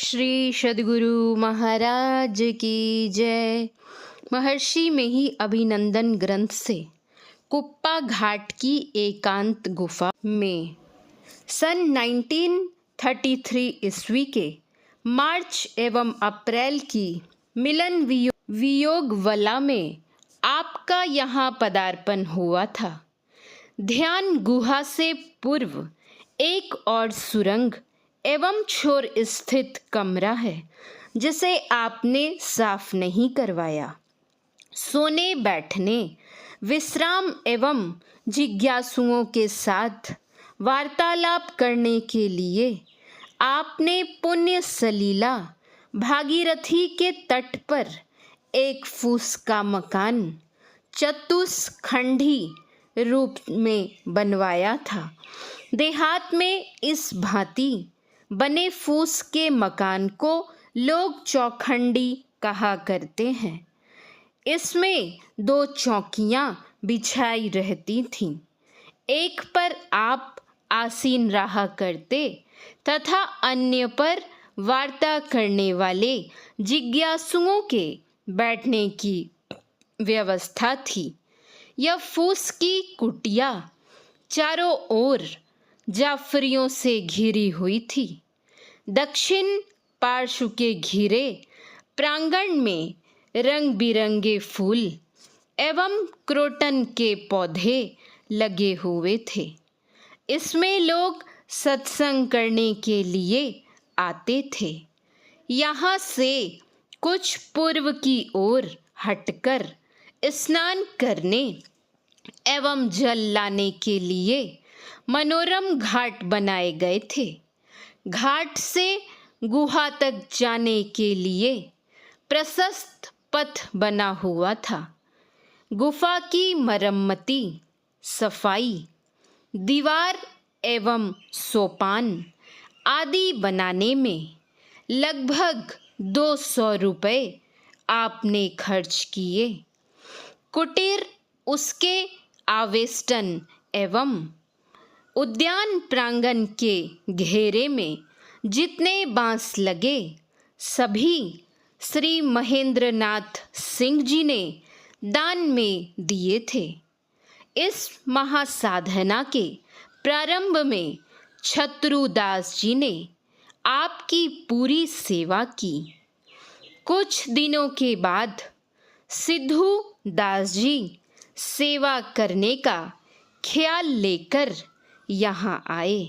श्री सद्गुरु महाराज की जय। महर्षि में ही अभिनंदन ग्रंथ से कुप्पा घाट की एकांत गुफा में सन 1933 ईस्वी के मार्च एवं अप्रैल की मिलन वियोग वला में आपका यहाँ पदार्पण हुआ था। ध्यान गुहा से पूर्व एक और सुरंग एवं छोर स्थित कमरा है जिसे आपने साफ नहीं करवाया। सोने बैठने, विश्राम एवं जिज्ञासुओं के साथ वार्तालाप करने के लिए आपने पुण्य सलीला भागीरथी के तट पर एक फूस का मकान चतुष्खंडी रूप में बनवाया था। देहात में इस भांति बने फूस के मकान को लोग चौखंडी कहा करते हैं। इसमें 2 चौकियां बिछाई रहती थीं। एक पर आप आसीन रहा करते तथा अन्य पर वार्ता करने वाले जिज्ञासुओं के बैठने की व्यवस्था थी। यह फूस की कुटिया चारों ओर जाफरियों से घिरी हुई थी। दक्षिण पार्श्व के घिरे प्रांगण में रंग बिरंगे फूल एवं क्रोटन के पौधे लगे हुए थे। इसमें लोग सत्संग करने के लिए आते थे। यहाँ से कुछ पूर्व की ओर हटकर स्नान करने एवं जल लाने के लिए मनोरम घाट बनाए गए थे। घाट से गुहा तक जाने के लिए प्रशस्त पथ बना हुआ था। गुफा की मरम्मती, सफाई, दीवार एवं सोपान आदि बनाने में लगभग 200 रुपये आपने खर्च किए। कुटीर, उसके आवेष्टन एवं उद्यान प्रांगण के घेरे में जितने बांस लगे सभी श्री महेंद्रनाथ सिंह जी ने दान में दिए थे। इस महासाधना के प्रारंभ में छत्रुदास जी ने आपकी पूरी सेवा की। कुछ दिनों के बाद सिद्धू दास जी सेवा करने का ख्याल लेकर यहाँ आए।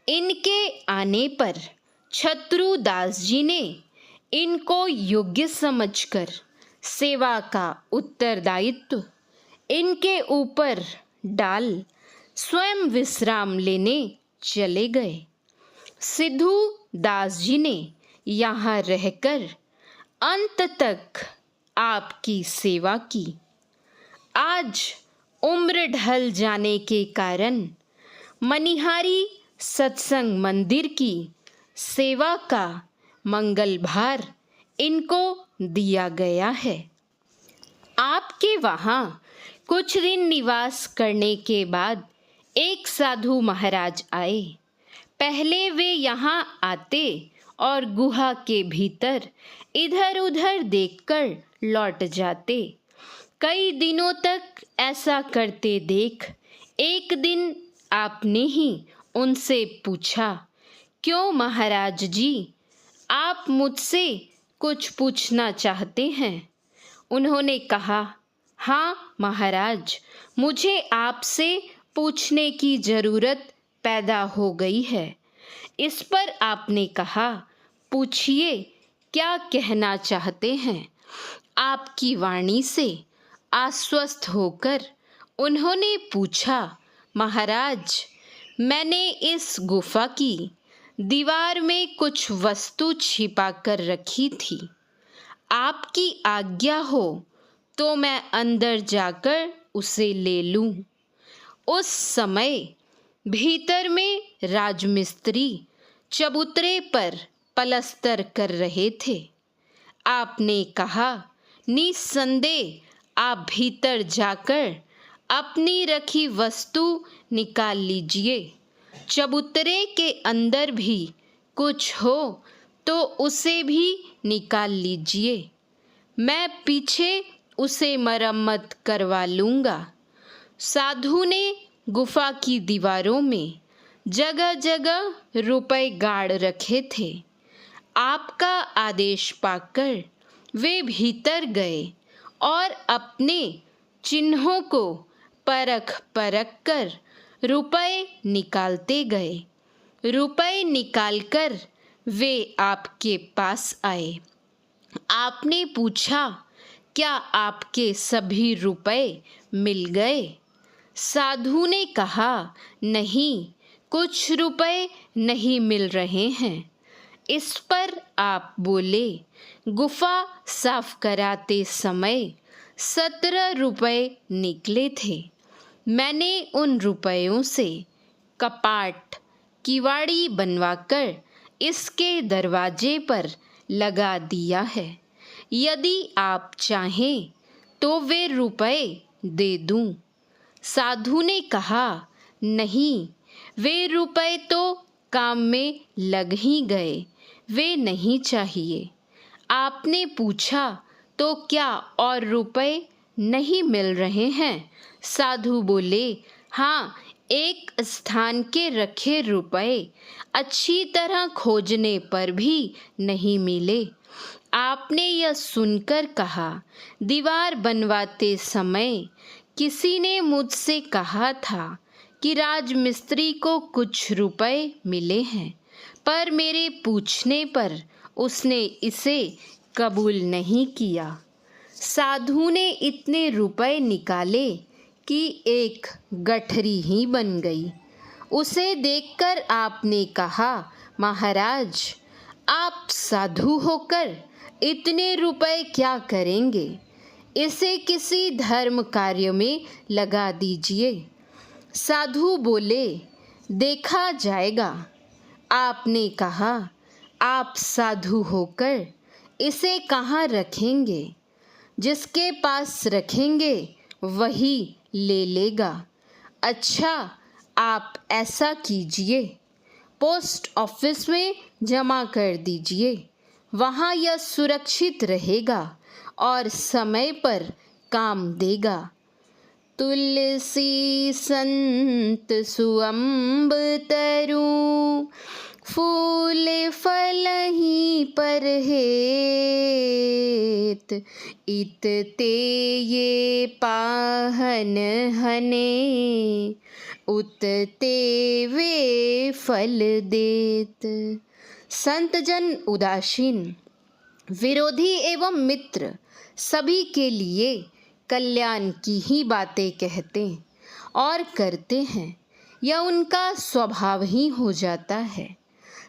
इनके आने पर छत्रुदास जी ने इनको योग्य समझकर सेवा का उत्तरदायित्व इनके ऊपर डाल स्वयं विश्राम लेने चले गए। सिद्धू दास जी ने यहाँ रहकर अंत तक आपकी सेवा की। आज उम्र ढल जाने के कारण मनिहारी सत्संग मंदिर की सेवा का मंगल भार इनको दिया गया है। आपके वहाँ कुछ दिन निवास करने के बाद एक साधु महाराज आए। पहले वे यहाँ आते और गुहा के भीतर इधर उधर देखकर लौट जाते। कई दिनों तक ऐसा करते देख एक दिन आपने ही उनसे पूछा, क्यों महाराज जी, आप मुझसे कुछ पूछना चाहते हैं? उन्होंने कहा, हाँ महाराज, मुझे आपसे पूछने की ज़रूरत पैदा हो गई है। इस पर आपने कहा, पूछिए, क्या कहना चाहते हैं? आपकी वाणी से आश्वस्त होकर उन्होंने पूछा, महाराज, मैंने इस गुफा की दीवार में कुछ वस्तु छिपा कर रखी थी। आपकी आज्ञा हो तो मैं अंदर जाकर उसे ले लूं। उस समय भीतर में राजमिस्त्री चबूतरे पर पलस्तर कर रहे थे। आपने कहा, निस्संदेह आप भीतर जाकर अपनी रखी वस्तु निकाल लीजिए। चबूतरे के अंदर भी कुछ हो तो उसे भी निकाल लीजिए। मैं पीछे उसे मरम्मत करवा लूँगा। साधु ने गुफा की दीवारों में जगह जगह रुपए गाड़ रखे थे। आपका आदेश पाकर वे भीतर गए और अपने चिन्हों को परख परख कर रुपए निकालते गए। रुपए निकालकर वे आपके पास आए। आपने पूछा, क्या आपके सभी रुपए मिल गए? साधु ने कहा, नहीं, कुछ रुपए नहीं मिल रहे हैं। इस पर आप बोले, गुफा साफ कराते समय 17 रुपए निकले थे। मैंने उन रुपयों से कपाट किवाड़ी बनवाकर इसके दरवाजे पर लगा दिया है। यदि आप चाहें तो वे रुपए दे दूं। साधु ने कहा, नहीं, वे रुपए तो काम में लग ही गए, वे नहीं चाहिए। आपने पूछा, तो क्या और रुपए नहीं मिल रहे हैं? साधु बोले, हाँ, एक स्थान के रखे रुपए अच्छी तरह खोजने पर भी नहीं मिले। आपने यह सुनकर कहा, दीवार बनवाते समय किसी ने मुझसे कहा था कि राजमिस्त्री को कुछ रुपए मिले हैं, पर मेरे पूछने पर उसने इसे कबूल नहीं किया। साधु ने इतने रुपए निकाले कि एक गठरी ही बन गई। उसे देखकर आपने कहा, महाराज, आप साधु होकर इतने रुपए क्या करेंगे? इसे किसी धर्म कार्य में लगा दीजिए। साधु बोले, देखा जाएगा। आपने कहा, आप साधु होकर इसे कहाँ रखेंगे? जिसके पास रखेंगे वही ले लेगा। अच्छा, आप ऐसा कीजिए, पोस्ट ऑफिस में जमा कर दीजिए। वहाँ यह सुरक्षित रहेगा और समय पर काम देगा। तुलसी संत सुअंब तरु, फूल फल ही पर हेत। इत ते ये पाहन हने, उत ते वे फल देत। संत जन उदासीन, विरोधी एवं मित्र सभी के लिए कल्याण की ही बातें कहते और करते हैं। यह उनका स्वभाव ही हो जाता है।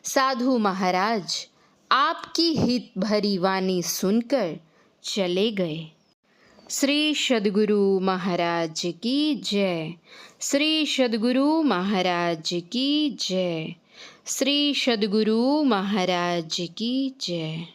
साधु महाराज आपकी हित भरी वाणी सुनकर चले गए। श्री सद्गुरु महाराज की जय। श्री सद्गुरु महाराज की जय। श्री सद्गुरु महाराज की जय।